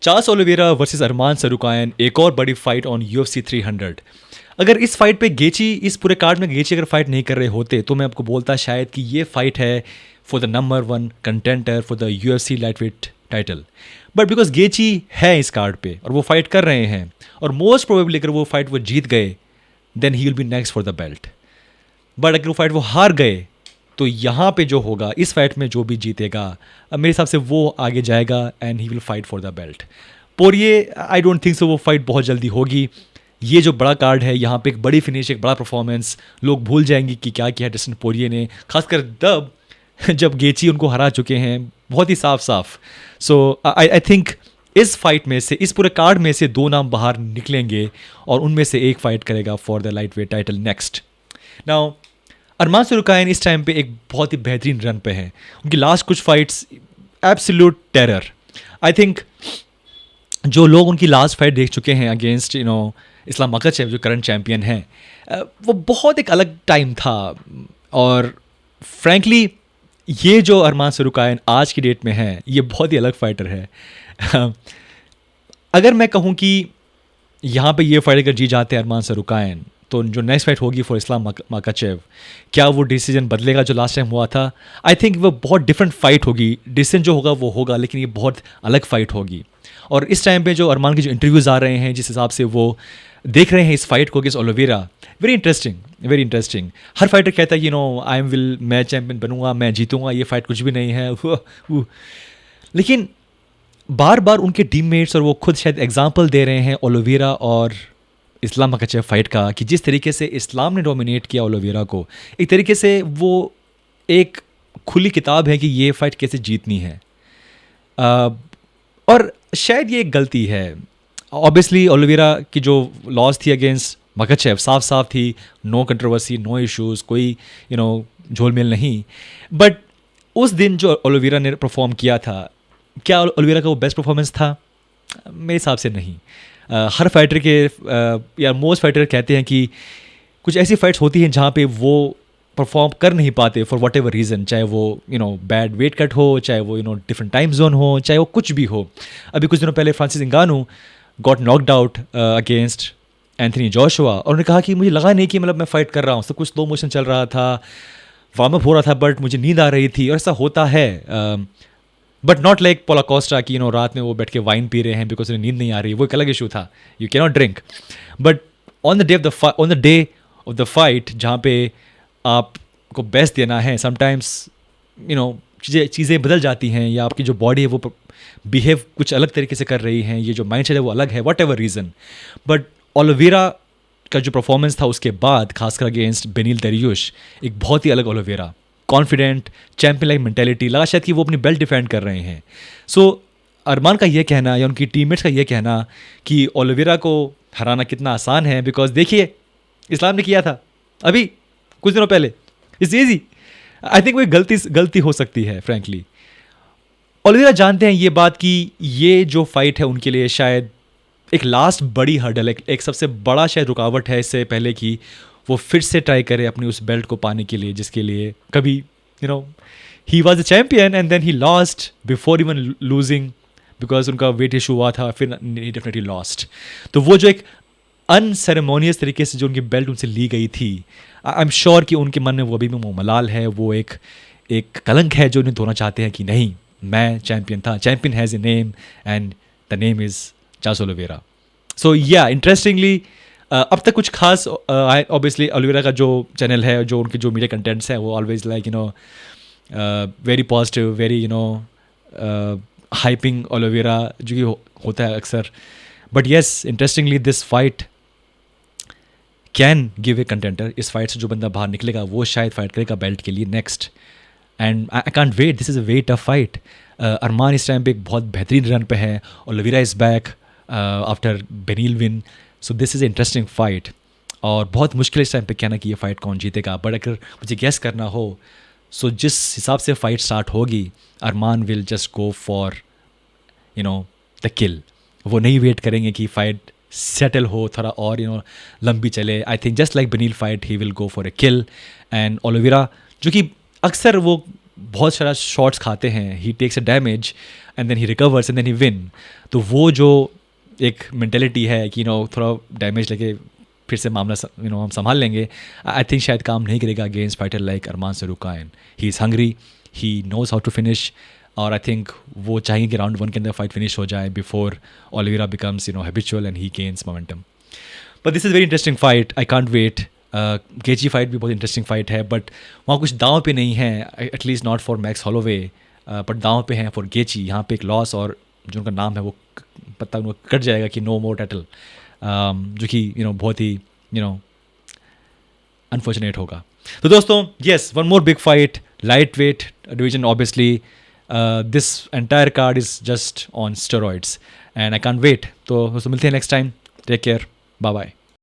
Charles Oliveira versus अरमान सरुकायन, एक और बड़ी फाइट ऑन UFC 300। अगर इस फाइट पे गेची, इस पूरे कार्ड में गेची अगर फाइट नहीं कर रहे होते तो मैं आपको बोलता शायद कि ये फाइट है for the number 1 contender for the UFC light weight title. But because गेची है इस कार्ड पे और वो फाइट कर रहे हैं, और मोस्ट प्रोबेबली अगर वो फाइट वो जीत गए then he will be next for the belt. But अगर वो फाइट वो हार गए तो यहाँ पे जो होगा इस फाइट में जो भी जीतेगा, अब मेरे हिसाब से वो आगे जाएगा and he will fight for the belt. Poirier, I don't think so वो फाइट बहुत जल्दी होगी। ये जो बड़ा कार्ड है यहाँ पे एक बड़ी फिनिश, एक बड़ा परफॉर्मेंस, लोग भूल जाएंगे कि क्या किया डस्टिन पोरिये ने, खासकर तब जब गेची उनको हरा चुके हैं बहुत ही साफ साफ। सो आई थिंक इस फाइट में से, इस पूरे कार्ड में से 2 नाम बाहर निकलेंगे और उनमें से एक फाइट करेगा for the lightweight title next. Now Arman Tsarukyan इस टाइम पे एक बहुत ही बेहतरीन रन पे हैं। उनकी लास्ट कुछ fights absolute terror. I think जो लोग उनकी लास्ट फाइट देख चुके हैं अगेंस्ट इस्लाम मकाचेव जो करंट चैम्पियन हैं, वो बहुत एक अलग टाइम था। और फ्रैंकली ये जो अरमान सरुकायन आज की डेट में है ये बहुत ही अलग फाइटर है। अगर मैं कहूँ कि यहाँ पे ये फाइट अगर जी जाते हैं अरमान सरुकायन, तो जो नेक्स्ट फाइट होगी फॉर इस्लाम मकाचेव, क्या वो डिसीजन बदलेगा जो लास्ट टाइम हुआ था? आई थिंक वो बहुत डिफरेंट फाइट होगी। डिसीजन जो होगा वो होगा, लेकिन ये बहुत अलग फाइट होगी। और इस टाइम पे जो अरमान के जो इंटरव्यूज़ आ रहे हैं, जिस हिसाब से वो देख रहे हैं इस फाइट को against Oliveira, very interesting, very interesting. हर फाइटर कहता है आई एम विल, मैं चैम्पियन बनूंगा, मैं जीतूंगा, ये फाइट कुछ भी नहीं है। लेकिन बार बार उनके टीममेट्स और वो खुद शायद एग्जाम्पल दे रहे हैं ओलिवेरा और इस्लाम मकाचेव फाइट का, कि जिस तरीके से इस्लाम ने डोमिनेट किया ओलिवेरा को, एक तरीके से वो एक खुली किताब है कि ये फाइट कैसे जीतनी है। और शायद ये एक गलती है। ऑब्वियसली ओलिवेरा की जो लॉस थी अगेंस्ट मकाचेव साफ साफ थी, नो कंट्रोवर्सी, नो इश्यूज़, कोई झोल मेल नहीं। बट उस दिन जो ओलिवेरा ने परफॉर्म किया था, क्या ओलिवेरा का वो बेस्ट परफॉर्मेंस था? मेरे हिसाब से नहीं। हर फाइटर के या मोस्ट फाइटर कहते हैं कि कुछ ऐसी फाइट्स होती हैं जहाँ पे वो परफॉर्म कर नहीं पाते फॉर वट एवर रीज़न, चाहे वो बैड वेट कट हो, चाहे वो डिफरेंट टाइम जोन हो, चाहे वो कुछ भी हो। अभी कुछ दिनों पहले Francis Ngannou got knocked out against Anthony Joshua, और उन्होंने कहा कि मुझे लगा नहीं कि मतलब मैं फ़ाइट कर रहा हूँ, सब कुछ स्लो मोशन चल रहा था, वार्म अप हो रहा था, बट मुझे नींद आ रही थी। और ऐसा होता है, but not like Pola Costa कि रात में वो बैठ के वाइन पी रहे हैं बिकॉज उन्हें नींद नहीं आ रही, वो एक अलग इशू था, you can not drink. But on the day of the fight जहाँ पे आपको बेस्ट देना है, समटाइम्स चीज़ें बदल जाती हैं, या आपकी जो बॉडी है वो बिहेव कुछ अलग तरीके से कर रही हैं, ये जो माइंड सेट है वो अलग है, what ever reason. But Oliveira का जो परफॉर्मेंस था उसके बाद, खासकर अगेंस्ट बेनिल दरियुश, एक बहुत ही अलग Oliveira, confident, champion like mentality, लगा शायद कि वो अपनी बेल्ट डिफेंड कर रहे हैं। सो अरमान का ये कहना या उनकी टीममेट्स का ये कहना कि ओलिवेरा को हराना कितना आसान है, बिकॉज देखिए इस्लाम ने किया था अभी कुछ दिनों पहले, इट्स ईजी। आई थिंक वो गलती हो सकती है फ्रैंकली। ओलिवेरा जानते हैं ये बात कि ये जो फाइट है उनके लिए शायद एक लास्ट बड़ी हर्डल, एक सबसे बड़ा शायद रुकावट है, इससे पहले कि वो फिर से ट्राई करे अपनी उस बेल्ट को पाने के लिए, जिसके लिए कभी he was a champion and then he lost before even losing, because उनका वेट इशू हुआ था, फिर ही डेफिनेटली लॉस्ट। तो वो जो एक अनसेरेमोनियस तरीके से जो उनकी बेल्ट उनसे ली गई थी, आई एम श्योर कि उनके मन में वो अभी भी मलाल है, वो एक कलंक है जो उन्हें धोना चाहते हैं कि नहीं, मैं चैम्पियन था, champion has a name and the name is Charles Oliveira. So yeah interestingly अब तक कुछ खास, ऑब्वियसली ओलिवेरा का जो चैनल है, जो उनके जो मीडिया कंटेंट्स हैं, वो always like very positive, very hyping Oliveira, जो कि होता है अक्सर। But yes, interestingly this fight can give a contender. इस फाइट से जो बंदा बाहर निकलेगा वो शायद फाइट करेगा बेल्ट के लिए next, and I can't wait, this is a very tough fight. Arman इस टाइम पे एक बहुत बेहतरीन रन पे है, Oliveira is back after Beneil win, so this is interesting fight. और बहुत मुश्किल इस टाइम पे कहना कि ये फाइट कौन जीतेगा, बट अगर मुझे गेस करना हो, सो जिस हिसाब से फाइट स्टार्ट होगी, Arman will just go for the kill. वो नहीं वेट करेंगे कि फाइट सेटल हो थोड़ा और लंबी चले। I think just like Beneil fight he will go for a kill. And Oliveira, जो कि अक्सर वो बहुत सारा शॉट्स खाते हैं, he takes a damage and then he recovers and then he win. तो वो जो एक मेंटेलिटी है कि थोड़ा डैमेज लगे फिर से मामला हम संभाल लेंगे, आई थिंक शायद काम नहीं करेगा against fighter like Arman Tsarukyan. He is hungry, he knows how to finish, और आई थिंक वो चाहेंगे कि राउंड 1 के अंदर फाइट फिनिश हो जाए before Oliveira becomes habitual and he gains momentum. But this is very interesting fight, I can't wait. Gaethje fight भी बहुत इंटरेस्टिंग फाइट है, बट वहाँ कुछ दांव पे नहीं है, at least not for max Holloway, but दांव पे हैं फॉर गेची। यहाँ पे एक लॉस और जो उनका नाम है वो पता उनको कट जाएगा कि नो मोर टाइटल, जो कि बहुत ही अनफॉर्चुनेट होगा। तो दोस्तों, yes, one more big fight, lightweight division, obviously this entire card is just on steroids and I can't wait. तो मिलते हैं next time, take care, bye bye.